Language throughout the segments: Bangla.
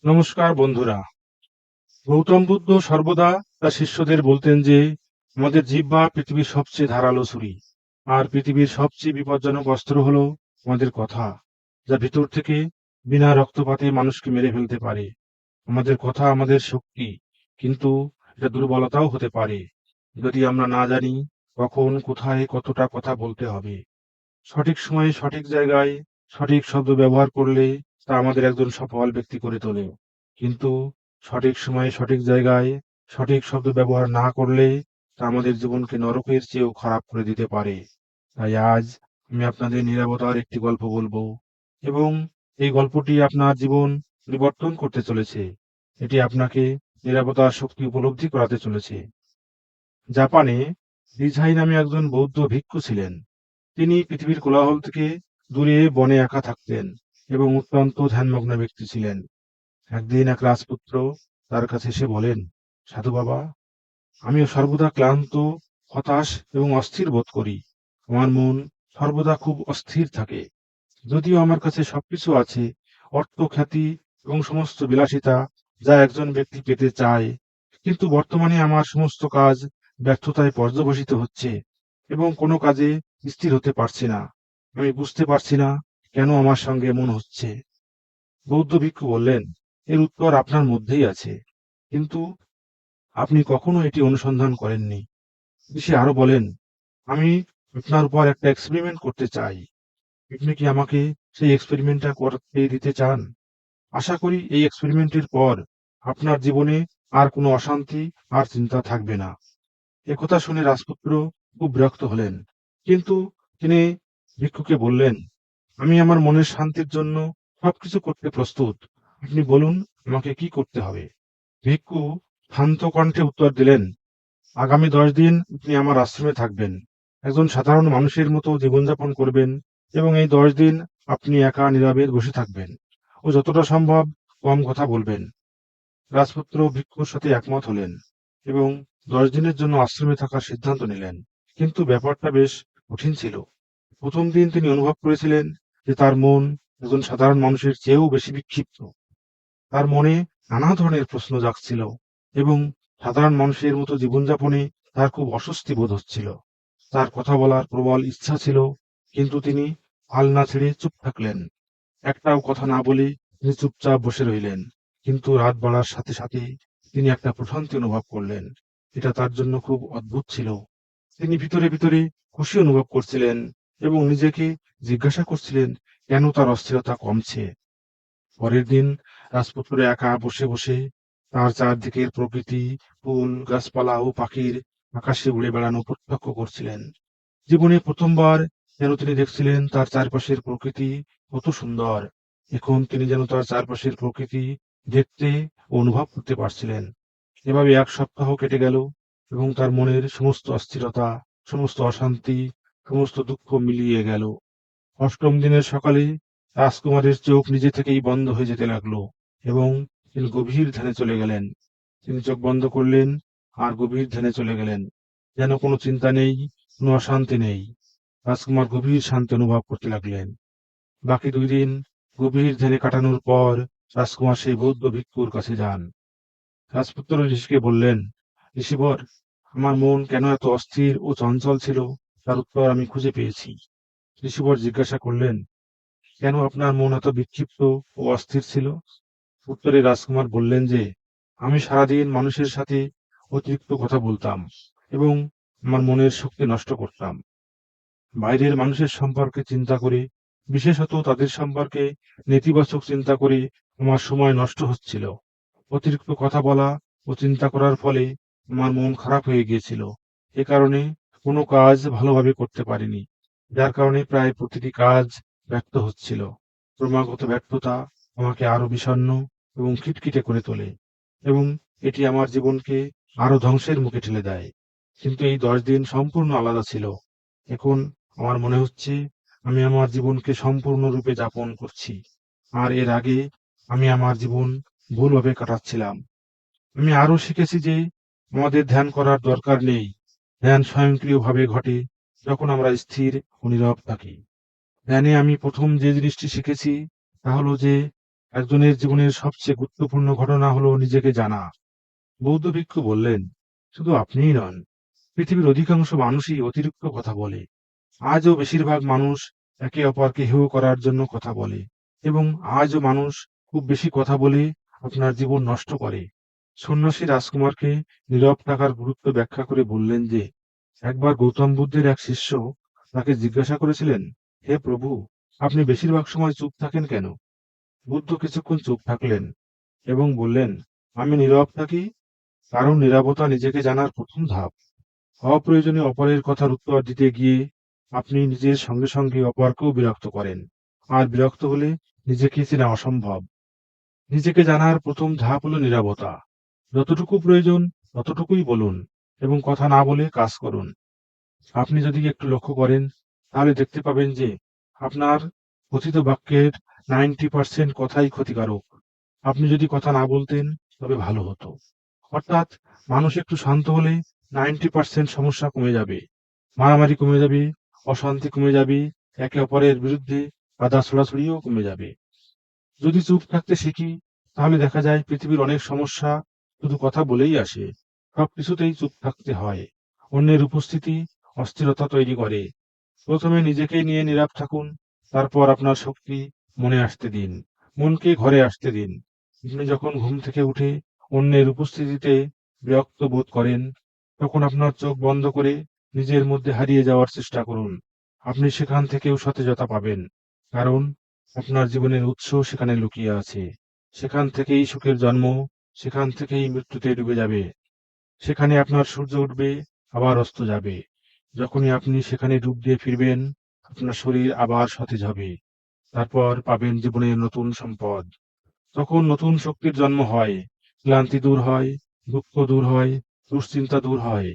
নমস্কার বন্ধুরা। গৌতম বুদ্ধ সর্বদা তার শিষ্যদের বলতেন যে আমাদের জিহ্বা পৃথিবীর সবচেয়ে ধারালো ছুরি, আর পৃথিবীর সবচেয়ে বিপজ্জনক অস্ত্র হলো আমাদের কথা, যা ভিতর থেকে বিনা রক্তপাতে মানুষকে মেরে ফেলতে পারে। আমাদের কথা আমাদের শক্তি, কিন্তু এটা দুর্বলতাও হতে পারে যদি আমরা না জানি কখন, কোথায়, কতটা কথা বলতে হবে। সঠিক সময়ে সঠিক জায়গায় সঠিক শব্দ ব্যবহার করলে তা আমাদের একজন সফল ব্যক্তি করে তোলে। কিন্তু সঠিক সময়ে সঠিক জায়গায় সঠিক শব্দ ব্যবহার না করলে তা আমাদের জীবনকে নরকের চেয়েও খারাপ করে দিতে পারে। তাই আজ আমি আপনাদের নীরবতার একটি গল্প বলবো, এবং এই গল্পটি আপনার জীবন পরিবর্তন করতে চলেছে। এটি আপনাকে নীরবতার শক্তি উপলব্ধি করাতে চলেছে। জাপানে রিঝাই নামে একজন বৌদ্ধ ভিক্ষু ছিলেন। তিনি পৃথিবীর কোলাহল থেকে দূরে বনে একা থাকতেন এবং অত্যন্ত ধ্যানমগ্ন ব্যক্তি ছিলেন। একদিন এক রাজপুত্র তার কাছে এসে বলেন, সাধু বাবা, আমি সর্বদা ক্লান্ত, হতাশ এবং অস্থির বোধ করি। আমার মন সর্বদা খুব অস্থির থাকে। যদিও আমার কাছে সবকিছু আছে, অর্থ, খ্যাতি এবং সমস্ত বিলাসিতা যা একজন ব্যক্তি পেতে চায়, কিন্তু বর্তমানে আমার সমস্ত কাজ ব্যর্থতায় পর্যবসিত হচ্ছে এবং কোনো কাজে স্থির হতে পারছি না। আমি বুঝতে পারছি না কেন আমার সঙ্গে এমন হচ্ছে। বৌদ্ধ ভিক্ষু বললেন, এর উত্তর আপনার মধ্যেই আছে, কিন্তু আপনি কখনো এটি অনুসন্ধান করেননি। ঋষি আরো বলেন, আমি আপনার উপর একটা এক্সপেরিমেন্ট করতে চাই। আপনি কি আমাকে সেই এক্সপেরিমেন্টটা করতে দিতে চান? আশা করি এই এক্সপেরিমেন্টের পর আপনার জীবনে আর কোনো অশান্তি আর চিন্তা থাকবে না। একথা শুনে রাজপুত্র খুব বিরক্ত হলেন, কিন্তু তিনি ভিক্ষুকে বললেন, আমি আমার মনের শান্তির জন্য সবকিছু করতে প্রস্তুত। আপনি বলুন আমাকে কি করতে হবে। ভিক্ষু শান্ত কণ্ঠে উত্তর দিলেন, আগামী 10 দিন আপনি আমার আশ্রমে থাকবেন, একজন সাধারণ মানুষের মতো জীবনযাপন করবেন, এবং এই 10 দিন আপনি একা নীরবে বসে থাকবেন ও যতটা সম্ভব কম কথা বলবেন। রাজপুত্র ভিক্ষুর সাথে একমত হলেন এবং 10 দিনের জন্য আশ্রমে থাকার সিদ্ধান্ত নিলেন। কিন্তু ব্যাপারটা বেশ কঠিন ছিল। প্রথম দিন তিনি অনুভব করেছিলেন যে তার মন একজন সাধারণ মানুষের চেয়েও বেশি বিক্ষিপ্ত। তার মনে নানা ধরনের প্রশ্ন জাগছিল এবং সাধারণ মানুষের মতো জীবনযাপনে তার খুব অস্বস্তি বোধ হচ্ছিল। তার কথা বলার প্রবল ইচ্ছা ছিল, কিন্তু তিনি হাল না ছেড়ে চুপ থাকলেন। একটাও কথা না বলে তিনি চুপচাপ বসে রইলেন। কিন্তু রাত বাড়ার সাথে সাথে তিনি একটা প্রশান্তি অনুভব করলেন। এটা তার জন্য খুব অদ্ভুত ছিল। তিনি ভিতরে ভিতরে খুশি অনুভব করছিলেন এবং নিজেকে জিজ্ঞাসা করছিলেন কেন তার অস্থিরতা কমছে। পরের দিন রাজপুত্র একা বসে বসে তার চারদিকের প্রকৃতি, ফুল, গাছপালা ও পাখির আকাশে উড়ে বেড়ানো প্রত্যক্ষ করছিলেন। জীবনে প্রথমবার যেন তিনি দেখছিলেন তার চারপাশের প্রকৃতি কত সুন্দর। এখন তিনি যেন তার চারপাশের প্রকৃতি দেখতে ও অনুভব করতে পারছিলেন। এভাবে 1 সপ্তাহ কেটে গেল এবং তার মনের সমস্ত অস্থিরতা, সমস্ত অশান্তি, সমস্ত দুঃখ মিলিয়ে গেল। 8ম দিনের সকালে রাজকুমারের চোখ নিজে থেকেই বন্ধ হয়ে যেতে লাগলো এবং তিনি গভীর ধ্যানে চলে গেলেন। তিনি চোখ বন্ধ করলেন আর গভীর ধ্যানে চলে গেলেন। যেন কোনো চিন্তা নেই, কোনো অশান্তি নেই। রাজকুমার গভীর শান্তি অনুভব করতে লাগলেন। বাকি 2 দিন গভীর ধ্যানে কাটানোর পর রাজকুমার সেই বৌদ্ধ ভিক্ষুর কাছে যান। রাজপুত্র ঋষিকে বললেন, ঋষিবর, আমার মন কেন এত অস্থির ও চঞ্চল ছিল তার উত্তর আমি খুঁজে পেয়েছি। ঋষিবর জিজ্ঞাসা করলেন, কেন আপনার মন এত বিক্ষিপ্ত ও অস্থির ছিল? উত্তরে রাজকুমার বললেন যে, আমি সারাদিন মানুষের সাথে অতিরিক্ত কথা বলতাম এবং আমার মনের শক্তি নষ্ট করতাম। বাইরের মানুষের সম্পর্কে চিন্তা করে, বিশেষত তাদের সম্পর্কে নেতিবাচক চিন্তা করে আমার সময় নষ্ট হচ্ছিল। অতিরিক্ত কথা বলা ও চিন্তা করার ফলে আমার মন খারাপ হয়ে গিয়েছিল। এ কারণে কোনো কাজ ভালোভাবে করতে পারিনি, যার কারণে প্রায় প্রতিটি কাজ ব্যর্থ হচ্ছিল। ক্রমাগত ব্যর্থতা আমাকে আরো বিষণ্ণ এবং খিটখিটে করে তোলে, এবং এটি আমার জীবনকে আরো ধ্বংসের মুখে ঠেলে দেয়। কিন্তু এই 10 দিন সম্পূর্ণ আলাদা ছিল। এখন আমার মনে হচ্ছে আমি আমার জীবনকে সম্পূর্ণরূপে যাপন করছি, আর এর আগে আমি আমার জীবন ভুলভাবে কাটাচ্ছিলাম। আমি আরো শিখেছি যে আমাদের ধ্যান করার দরকার নেই। ধ্যান স্বয়ংক্রিয়ভাবে ঘটে যখন আমরা স্থির ও নীরব থাকি। ধ্যানে আমি প্রথম যে জিনিসটি শিখেছি তা হলো যে একজনের জীবনের সবচেয়ে গুরুত্বপূর্ণ ঘটনা হলো নিজেকে জানা। বৌদ্ধ ভিক্ষু বললেন, শুধু আপনিই নন, পৃথিবীর অধিকাংশ মানুষই অতিরিক্ত কথা বলে। আজও বেশিরভাগ মানুষ একে অপরকে হেয় করার জন্য কথা বলে, এবং আজও মানুষ খুব বেশি কথা বলে আপনার জীবন নষ্ট করে। সন্ন্যাসী রাজকুমারকে নীরব থাকার গুরুত্ব ব্যাখ্যা করে বললেন যে, একবার গৌতম বুদ্ধের এক শিষ্য তাকে জিজ্ঞাসা করেছিলেন, হে প্রভু, আপনি বেশিরভাগ সময় চুপ থাকেন কেন? বুদ্ধ কিছুক্ষণ চুপ থাকলেন এবং বললেন, আমি নীরব থাকি কারণ নীরবতা নিজেকে জানার প্রথম ধাপ। অপ্রয়োজনীয় অপরের কথার উত্তর দিতে গিয়ে আপনি নিজের সঙ্গে সঙ্গে অপরকেও বিরক্ত করেন, আর বিরক্ত হলে নিজেকে চেনা অসম্ভব। নিজেকে জানার প্রথম ধাপ হলো নীরবতা। যতটুকু প্রয়োজন ততটুকুই বলুন এবং কথা না বলে কাজ করুন। আপনি যদি একটু লক্ষ্য করেন, তাহলে দেখতে পাবেন যে আপনার কথিত বাক্যের 90% কথাই ক্ষতিকারক। আপনি যদি কথা না বলতেন তবে ভালো হতো। অর্থাৎ মানুষ একটু শান্ত হলে 90% সমস্যা কমে যাবে, মারামারি কমে যাবে, অশান্তি কমে যাবে, একে অপরের বিরুদ্ধে কাদা ছোড়াছুড়িও কমে যাবে। যদি চুপ থাকতে শিখি, তাহলে দেখা যায় পৃথিবীর অনেক সমস্যা শুধু কথা বলেই আসে। সবকিছুতেই চুপ থাকতে হয়। অন্যের উপস্থিতি অস্থিরতা তৈরি করে। প্রথমে নিজেকে নিয়ে নীরব থাকুন, তারপর আপনার শক্তি মনে আসতে দিন, মনকে ঘরে আসতে দিন। আপনি যখন ঘুম থেকে উঠে অন্যের উপস্থিতিতে বিরক্ত বোধ করেন, তখন আপনার চোখ বন্ধ করে নিজের মধ্যে হারিয়ে যাওয়ার চেষ্টা করুন। আপনি সেখান থেকেও সতেজতা পাবেন, কারণ আপনার জীবনের উৎস সেখানে লুকিয়ে আছে। সেখান থেকেই সুখের জন্ম, সেখান থেকেই মৃত্যুতে ডুবে যাবে। সেখানে আপনার সূর্য উঠবে, আবার অস্ত যাবে। যখনই আপনি সেখানে ডুব দিয়ে ফিরবেন, আপনার শরীর আবার সতেজ হবে। তারপর পাবেন জীবনের নতুন সম্পদ। তখন নতুন শক্তির জন্ম হয়, ক্লান্তি দূর হয়, দুঃখ দূর হয়, দুশ্চিন্তা দূর হয়।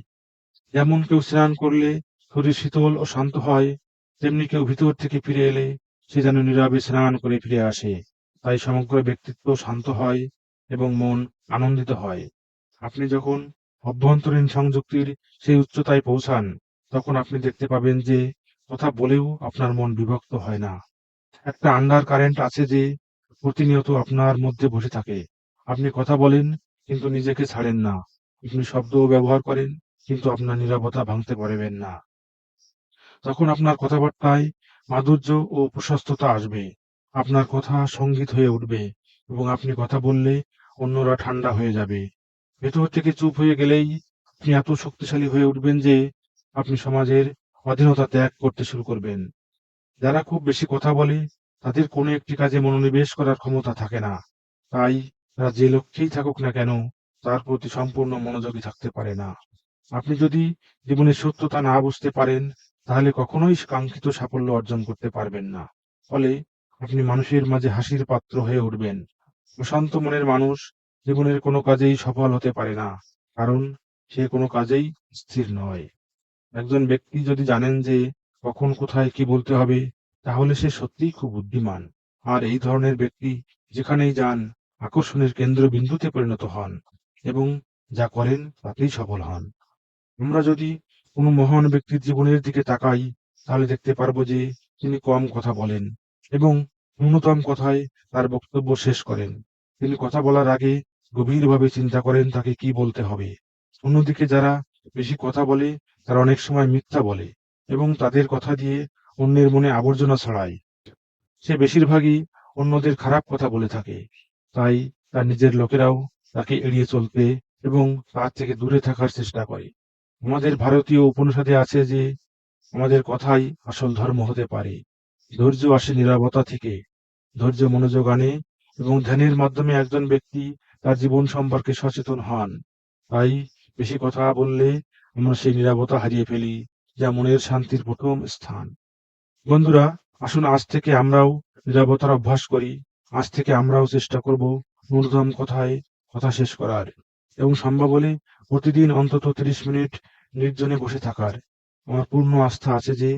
যেমন কেউ স্নান করলে শরীর শীতল ও শান্ত হয়, তেমনি কেউ ভিতর থেকে ফিরে এলে সে যেন নীরবে স্নান করে ফিরে আসে। তাই সমগ্র ব্যক্তিত্ব শান্ত হয় এবং মন আনন্দিত হয়। আপনি যখন অভ্যন্তরীণ সংযুক্তির সেই উচ্চতায় পৌঁছান, তখন আপনি দেখতে পাবেন যে কথা বলেও আপনার মন বিভক্ত হয় না। একটা আন্ডার কারেন্ট আছে যে প্রতিনিয়ত আপনার মধ্যে বসে থাকে। আপনি কথা বলেন কিন্তু নিজেকে ছাড়েন না। আপনি শব্দও ব্যবহার করেন কিন্তু আপনার নীরবতা ভাঙতে পারবেন না। তখন আপনার কথাবার্তায় মাধুর্য ও প্রশস্ততা আসবে। আপনার কথা সঙ্গীত হয়ে উঠবে এবং আপনি কথা বললে অন্যরা ঠান্ডা হয়ে যাবে। ভেতর থেকে চুপ হয়ে গেলেই আপনি এত শক্তিশালী হয়ে উঠবেন যে আপনি সমাজের অধীনতা ত্যাগ করতে শুরু করবেন। যারা খুব বেশি কথা বলে তাদের কোনো একটি কাজে মনোনিবেশ করার ক্ষমতা থাকে না। তাই তারা যে লক্ষ্যেই থাকুক না কেন, তার প্রতি সম্পূর্ণ মনোযোগী থাকতে পারে না। আপনি যদি জীবনের সত্যতা না বুঝতে পারেন, তাহলে কখনোই কাঙ্ক্ষিত সাফল্য অর্জন করতে পারবেন না। ফলে আপনি মানুষের মাঝে হাসির পাত্র হয়ে উঠবেন। প্রশান্ত মনের মানুষ জীবনের কোনো কাজেই সফল হতে পারে না, কারণ সে কোনো কাজেই স্থির নয়। একজন ব্যক্তি যদি জানেন যে কখন কোথায় কি বলতে হবে, তাহলে সে সত্যিই খুব বুদ্ধিমান। আর এই ধরনের ব্যক্তি যেখানেই যান আকর্ষণের কেন্দ্রবিন্দুতে পরিণত হন এবং যা করেন তাতেই সফল হন। আমরা যদি কোনো মহান ব্যক্তির জীবনের দিকে তাকাই, তাহলে দেখতে পারবো যে তিনি কম কথা বলেন এবং ন্যূনতম কথায় তার বক্তব্য শেষ করেন। তিনি কথা বলার আগে গভীরভাবে চিন্তা করেন তাকে কি বলতে হবে। অন্যদিকে যারা বেশি কথা বলে তারা অনেক সময় মিথ্যা বলে এবং তাদের কথা দিয়ে অন্যের মনে আবর্জনা ছড়ায়। সে বেশিরভাগই অন্যদের খারাপ কথা বলে থাকে। তাই তার নিজের লোকেরাও তাকে এড়িয়ে চলতে এবং তার থেকে দূরে থাকার চেষ্টা করে। আমাদের ভারতীয় উপনিষদে আছে যে আমাদের কথাই আসল ধর্ম হতে পারে। ধৈর্য আসে নীরবতা থেকে। ধৈর্য মনোযোগ আনে এবং ধ্যানের মাধ্যমে একজন ব্যক্তি তার জীবন সম্পর্কে সচেতন হন। তাই বেশি কথা বললে আমরা সেই নীরবতা হারিয়ে ফেলি, যা মনের শান্তির প্রথম স্থান। বন্ধুরা, আসুন আজ থেকে আমরাও নীরবতার অভ্যাস করি। আজ থেকে আমরাও চেষ্টা করব ন্যূনতম কথায় কথা শেষ করার এবং সম্ভব হলে প্রতিদিন অন্তত 30 মিনিট নির্জনে বসে থাকার। আমার পূর্ণ আস্থা আছে যে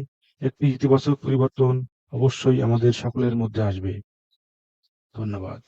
একটি ইতিবাচক পরিবর্তন অবশ্যই আমাদের সকলের মধ্যে আসবে। ধন্যবাদ।